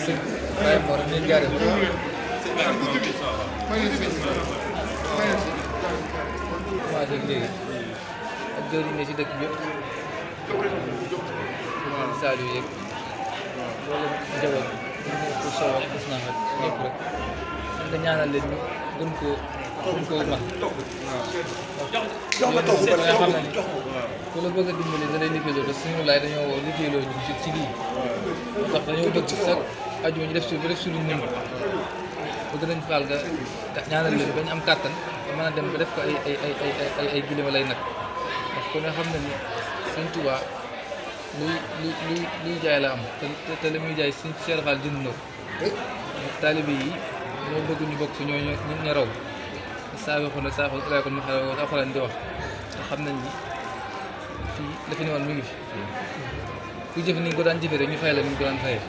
sëñ Baye Mor ñu leen jaaree commencé léegi ak jëriñ ne si dëkk bi yëpp Saliou yeeg loolu njaboot pour solo ak gis naa ko ñëpp rek nga ñaanal leen ñu gën koo mag nga xam ne ku la bëgg a dimbali da lay liggéeyloo te suñu laay dañoo woo liggéeyloo ñu ci lii ndax dañoo bëgg sax aju ñu def si luñ mën bëgg nañ faal nga ñaanal leen bañ am kàttan ba mën a dem ba def ko ay gilima lay nag parce que ku ne xam ne ni Sëñ Tuubaa luy jaay la am te la muy jaay suñ Cheikh Fall jënd na ko taalibe yi ñoo bëgg ñu bokk si ñoo raw saa yoo xam ne saa yoo xam ne alxuraan di wax nga xam nañ ni fii la fi ne woon mi ngi fi ku jëf ni nga ko daan jëfee rek ñu fay la ni ñu ko daan fayee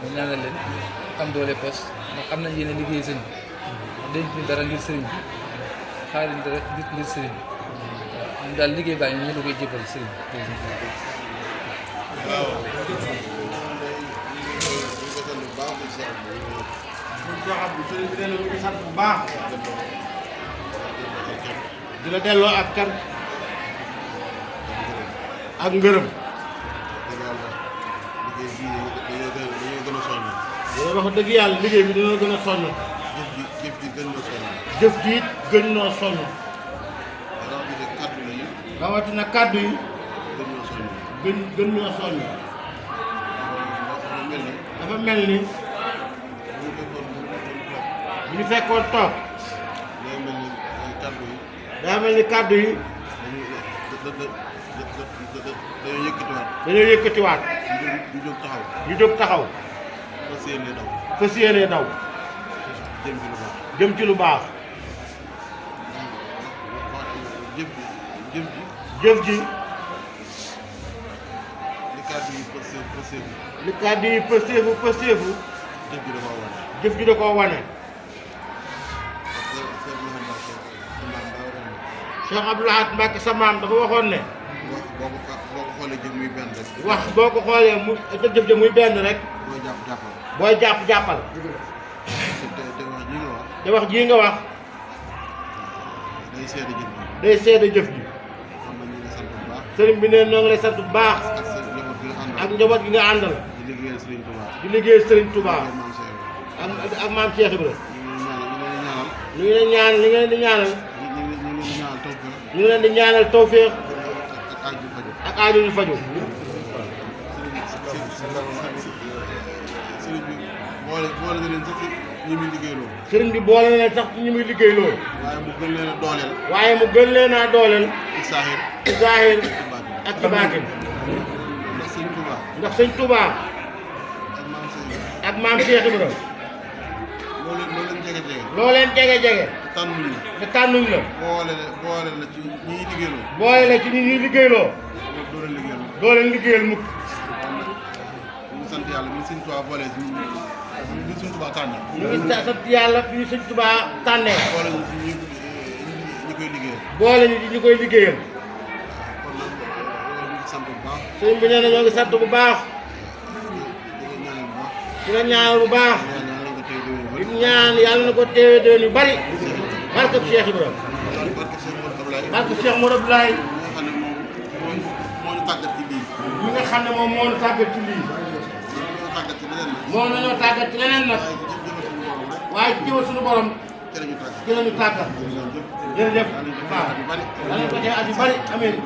ñu ñaanal leen am doole pos ndax am nañ yéen a liggéey sëñ bi denc ñu dara ngir sëriñ bi xaaruñ dara ngir sëriñ bi waaw ñun daal liggéey baa ñu la koy jëfal sëriñ bi. waaw. sëriñ bi nee na ñu ngi sant bu baax. di la delloo ak kan ak ngërëm. dañoo wax dëgg yàlla liggéey bi dañoo gën a sonn. jëf ji gën noo sonn. jëf ji it gën noo sonn. rawatina kàddu yi. gën ñoo sonn. dafa mel ni. bu ñu fekkoon toog. daa mel ni kàddu yi. dañoo yëkkatiwaat. ñu jóg taxaw. fas yéenee daw. jëm ci lu baax. jëf ji. li kàddu yi pëseefu. jëf ji da koo wane. Cheikh Abdoulaye Mbacke sa maam dafa waxoon ne. boo ko xoolee jëf muy benn rek. wax boo ko xoolee mu jëf ja muy benn rek. booy jàppal. te wax jii nga wax. day seede jëf ji. sëriñ bi ne noo ngi lay sant bu baax. ak njaboot gi nga àndal. di liggéeyal Sëriñ Touba. ak maam Cheikh Ibrahima. ñu ngi leen ñaan li ngeen di ñaanal. ñu ngi leen di ñaanal tawféex. ak aaju yu faju. sëriñ bi boole na leen sax ñi muy liggéeyloo. sëriñ bi boole na leen sax ñi muy liggéeyloo. waaye mu gën leen a dooleel. waaye mu gën leen a dooleel. ci saaxir. ci saaxir ak ci baatin. ndax sëñ Touba. ndax sëñ Touba. ak maam Cheikh Ibrahima. loo leen jege. tànnuñ la. te tànnuñ la. boole la ci ñi ñuy liggéeyloo. boole la ci ñi ñuy liggéeyloo. doo leen liggéeyal mukk. ñu sant yàlla mi sëñ Touba boole ci ñi sëñ Touba tànnee. ñu ngi sant yàlla bi ñu sëñ Touba tànnee. boole ñu ci ñi koy liggéeyal. boole ñu ci ñi koy liggéeyal. kon nag ñu ngi sant bu baax. sëñ bi nee na ñoo ngi sant bu baax. di la ñaanal bu baax. di ñaan yàlla na ko teewee déwén yu bari. barke Cheikh Ibrahima. barke Cheikh Modou Ablaye. moo ñu tàggat ci lii. ñi nga xam ne moom moo ñu tàggat ci lii. moo nañoo tàggat ci leneen nag. waaye ci jëwal suñu borom. ci la ñu tàggat. jërëjëf. waaw. yàlla na ko teewee at yu bari amiin.